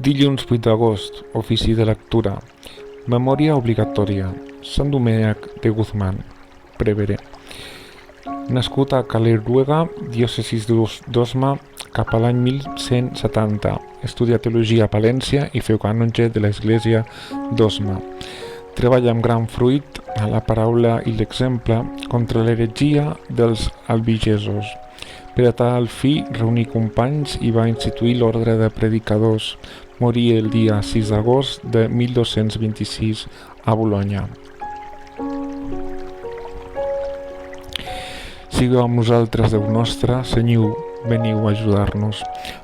Dilluns 8 d'agost, ofici de lectura. Memòria obligatòria. Sant Domènec de Guzmán, prevere. Nascut a Caleruega, diòcesi d'Osma, cap a l'any 1170. Estudia teologia a Palència i feu canonge de l'església d'Osma. Treballa amb gran fruit a la paraula i l'exemple contra l'heretgia dels albigesos. Per a tal fi reuní companys i va instituir l'ordre de predicadors. Morí el dia 6 d'agost de 1226 a Bolonya. Sigueu amb nosaltres, Déu nostre, Senyor, veniu a ajudar-nos.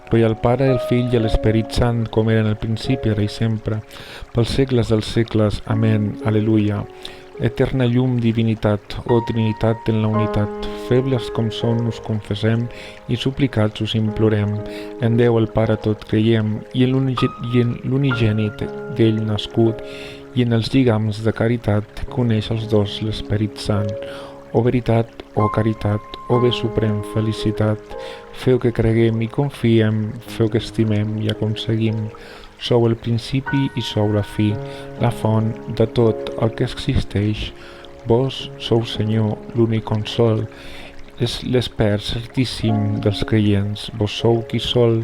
Glòria al Pare, el Fill i l'Esperit Sant, com era en el principi, ara i sempre, pels segles dels segles. Amén. Aleluia. Eterna llum, divinitat, o Trinitat en la unitat, febles com som us confessem i suplicats us implorem. En Déu el Pare tot creiem i en l'unigènit d'ell nascut i en els lligams de caritat que uneix els dos l'Esperit Sant. O veritat, o caritat, o bé suprem felicitat, feu que creguem i confiem, feu que estimem i aconseguim. Sou el principi i sou la fi, la font de tot el que existeix. Vos sou, Senyor, l'únic consol, l'espert certíssim dels creients. Vos sou qui sol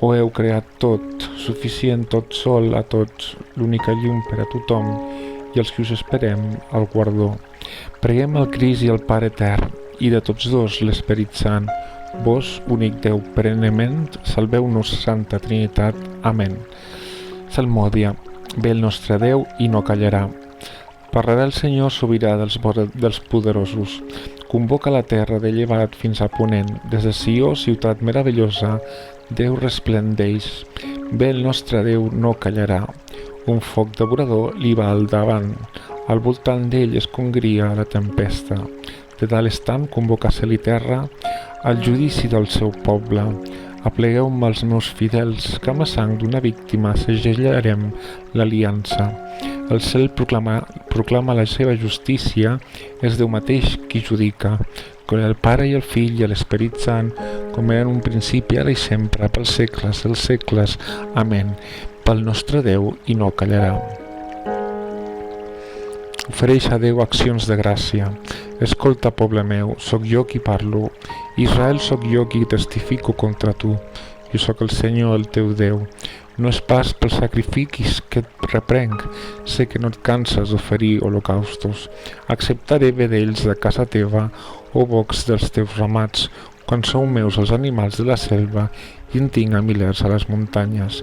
ho heu creat tot, suficient tot sol a tots, l'única llum per a tothom i els que us esperem al guardó. Preguem al Crist i al Pare Etern i de tots dos l'Esperit Sant. Vos, únic Déu perennement, salveu-nos, Santa Trinitat. Amén. Salmòdia. Ve el nostre Déu i no callarà. Parlarà el Senyor sobirà dels poderosos. Convoca la terra de llevat fins a ponent. Des de Sió, ciutat meravellosa, Déu resplendeix. Ve el nostre Déu no callarà. Un foc devorador li va al davant. Al voltant d'ell es congria la tempesta. De dalt estant convoca cel i terra al judici del seu poble. Aplegueu-me els meus fidels, que amb la sang d'una víctima segellarem l'aliança. El cel proclama la seva justícia, és Déu mateix qui judica. Glòria al Pare i al Fill i a l'Esperit Sant, com era en un principi, ara i sempre, pels segles dels segles. Amén. Pel nostre Déu i no callarà. Ofereix a Déu accions de gràcia. Escolta, poble meu, sóc jo qui parlo. Israel, sóc jo qui testifico contra tu. Jo sóc el Senyor, el teu Déu. No és pas pels sacrificis que et reprenc. Sé que no et canses d'oferir holocaustos. Acceptaré vedells de casa teva o bocs dels teus ramats, quan sou meus els animals de la selva i en tinc a milers a les muntanyes.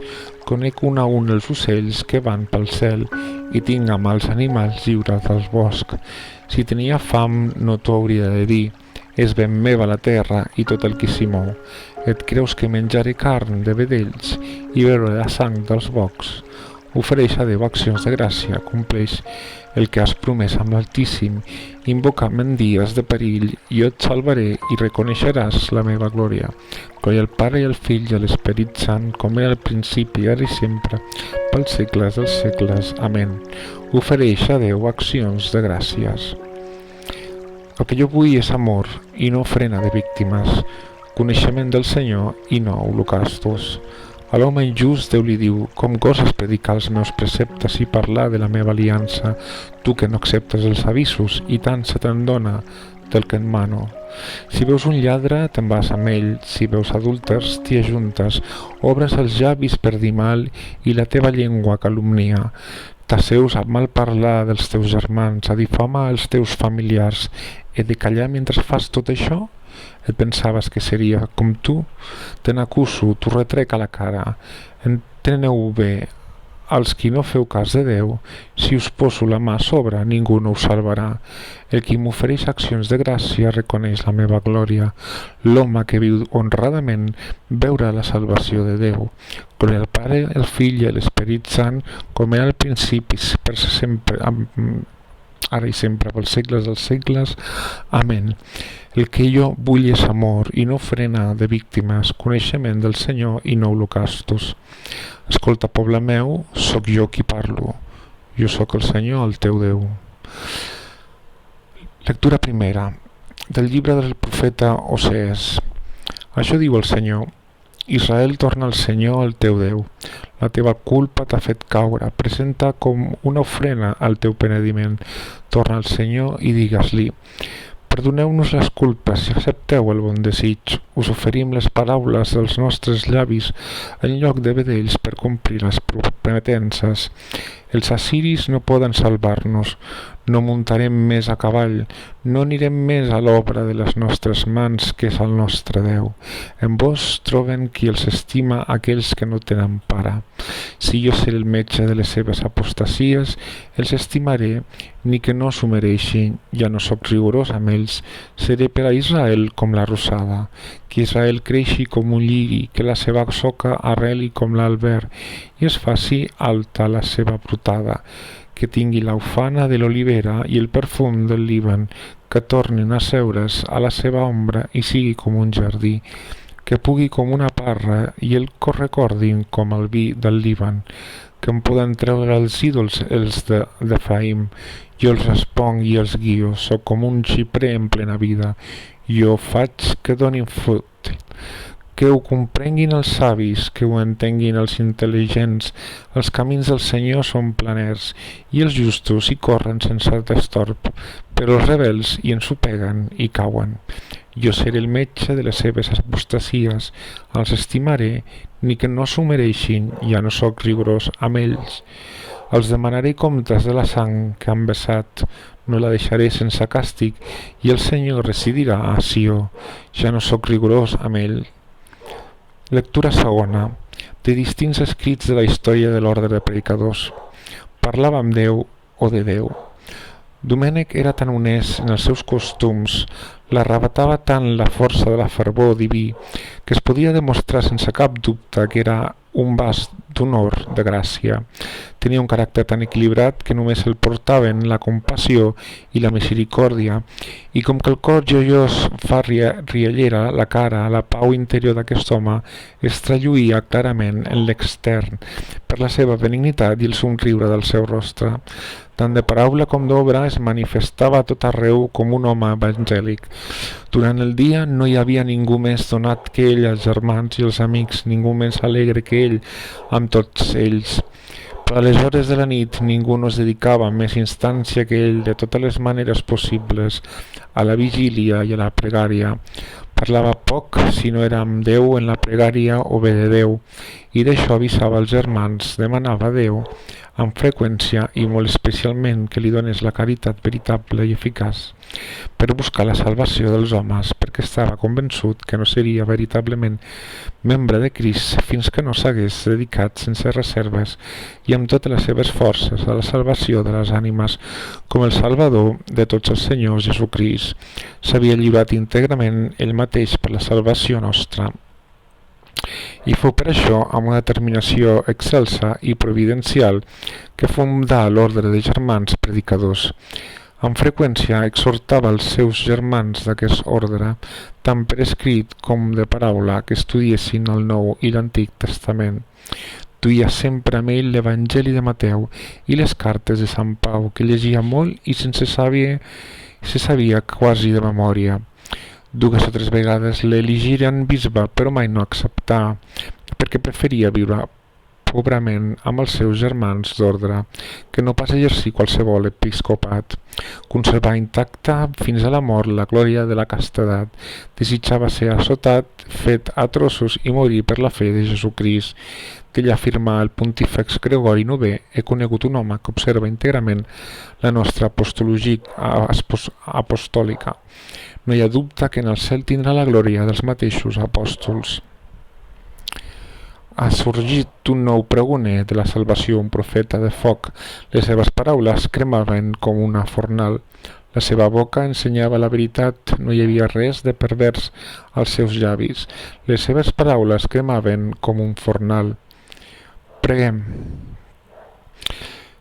Conec un a un els ocells que van pel cel i tinc amb els animals lliures del bosc. Si tenia fam no t'ho hauria de dir, és ben meva la terra i tot el que s'hi mou. Et creus que menjaré carn de vedells i beuré la sang dels bocs? Ofereix a Déu accions de gràcia, compleix el que has promès amb l'Altíssim, invoca'm en dies de perill, i jo et salvaré i reconeixeràs la meva glòria. Glòria al Pare i al Fill i a l'Esperit Sant, com era al principi, ara i sempre, pels segles dels segles. Amén. Ofereix a Déu accions de gràcies. El que jo vull és amor i no ofrena de víctimes, coneixement del Senyor i no holocaustos. A l'home injust Déu li diu: com goses predicar els meus preceptes i parlar de la meva aliança, tu que no acceptes els avisos i tant se te'n dona del que et mano. Si veus un lladre, te'n vas amb ell, si veus adúlters, t'hi ajuntes, obres els llavis per dir mal i la teva llengua calumnia. T'asseus a mal parlar dels teus germans, a difamar els teus familiars. He de callar mentre fas tot això? Et pensaves que seria com tu? Te n'acuso, t'ho retrec a la cara. Enteneu bé, els qui no feu cas de Déu, si us poso la mà a sobre, ningú no us salvarà. El qui m'ofereix accions de gràcia reconeix la meva glòria. L'home que viu honradament veurà la salvació de Déu. Glòria al Pare, al Fill i a l'Esperit Sant, com era al principi, per sempre, ara i sempre, pels segles dels segles. Amén. El que jo vull és amor i no frena de víctimes, coneixement del Senyor i no holocaustos. Escolta, poble meu, sóc jo qui parlo. Jo sóc el Senyor, el teu Déu. Lectura primera del llibre del profeta Osees. Això diu el Senyor: Israel, torna al Senyor, el teu Déu. La teva culpa t'ha fet caure. Presenta com una ofrena al teu penediment. Torna al Senyor i digues-li: perdoneu-nos les culpes i accepteu el bon desig. Us oferim les paraules dels nostres llavis en lloc de vedells per complir les prometences. Els assiris no poden salvar-nos. No muntarem més a cavall, no anirem més a l'obra de les nostres mans, que és el nostre Déu. En vos troben qui els estima aquells que no tenen pare. Si jo seré el metge de les seves apostasies, els estimaré, ni que no s'ho mereixin. Ja no sóc rigorós amb ells, seré per a Israel com la rosada. Que Israel creixi com un lliri, que la seva soca arreli com l'albert i es faci alta la seva brotada. Que tingui l'ufana de l'olivera i el perfum del Líban, que tornin a seure's a la seva ombra i sigui com un jardí, que pugui com una parra i el recordin com el vi del Líban, que em poden treure els ídols els d'Efraïm. Jo els responc i els guio, sóc com un xiprer en plena vida, jo faig que donin fruit. Que ho comprenguin els savis, que ho entenguin els intel·ligents. Els camins del Senyor són planers, i els justos hi corren sense destorb, però els rebels hi ensopeguen i cauen. Jo seré el metge de les seves apostasies, els estimaré, ni que no s'ho mereixin, ja no sóc rigorós amb ells. Els demanaré comptes de la sang que han vessat, no la deixaré sense càstig, i el Senyor residirà a Sió, ja no sóc rigorós amb ell. Lectura segona, de distints escrits de la història de l'ordre de predicadors. Parlava amb Déu o de Déu. Domènec era tan honest en els seus costums, l'arrabatava tant la força de la fervor diví, que es podia demostrar sense cap dubte que era un vas d'honor, de gràcia. Tenia un caràcter tan equilibrat que només el portaven la compassió i la misericòrdia, i com que el cor joiós fa riallera la cara, la pau interior d'aquest home es tralluïa clarament en l'extern per la seva benignitat i el somriure del seu rostre. Tant de paraula com d'obra es manifestava a tot arreu com un home evangèlic. Durant el dia no hi havia ningú més donat que ell als germans i als amics, ningú més alegre que ell amb tots ells. Per a les hores de la nit ningú no es dedicava amb més instància que ell de totes les maneres possibles a la vigília i a la pregària. Parlava poc, si no era amb Déu en la pregària o bé de Déu, i d'això avisava els germans, demanava a Déu amb freqüència i molt especialment que li donés la caritat veritable i eficaç per buscar la salvació dels homes, perquè estava convençut que no seria veritablement membre de Crist fins que no s'hagués dedicat sense reserves i amb totes les seves forces a la salvació de les ànimes com el Salvador de tots els senyors Jesucrist. S'havia lliurat íntegrament ell mateix per la salvació nostra. I fou per això, amb una determinació excelsa i providencial, que fundà l'ordre de germans predicadors. Amb freqüència exhortava els seus germans d'aquest ordre, tant per escrit com de paraula, que estudiessin el Nou i l'Antic Testament. Duia sempre amb ell l'Evangeli de Mateu i les cartes de Sant Pau, que llegia molt i se sabia quasi de memòria. 2 o 3 vegades l'elegiren bisbe, però mai no acceptà, perquè preferia viure pobrament amb els seus germans d'ordre, que no pas exercir qualsevol episcopat. Conservar intacta fins a la mort la glòria de la castedat. Desitjava ser assotat, fet a trossos i morir per la fe de Jesucrist. D'ell afirmà el pontífex Gregori IX: he conegut un home que observa íntegrament la nostra apostòlica. No hi ha dubte que en el cel tindrà la glòria dels mateixos apòstols. Ha sorgit un nou pregoner de la salvació, un profeta de foc. Les seves paraules cremaven com una fornal. La seva boca ensenyava la veritat, no hi havia res de pervers als seus llavis. Les seves paraules cremaven com un fornal. Preguem.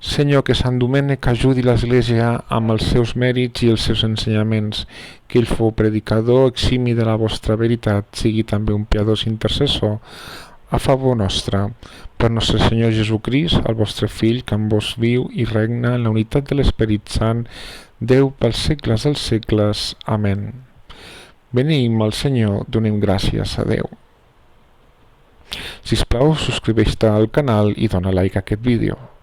Senyor, que Sant Domènec ajudi l'Església amb els seus mèrits i els seus ensenyaments, que ell fou predicador eximi de la vostra veritat, sigui també un piadós intercessor a favor nostre, per nostre Senyor Jesucrist, el vostre Fill, que amb vos viu i regna en la unitat de l'Esperit Sant, Déu pels segles dels segles. Amén. Beneïm al Senyor, donem gràcies a Déu. Si us plau, subscribeix-te al canal i dona like a aquest vídeo.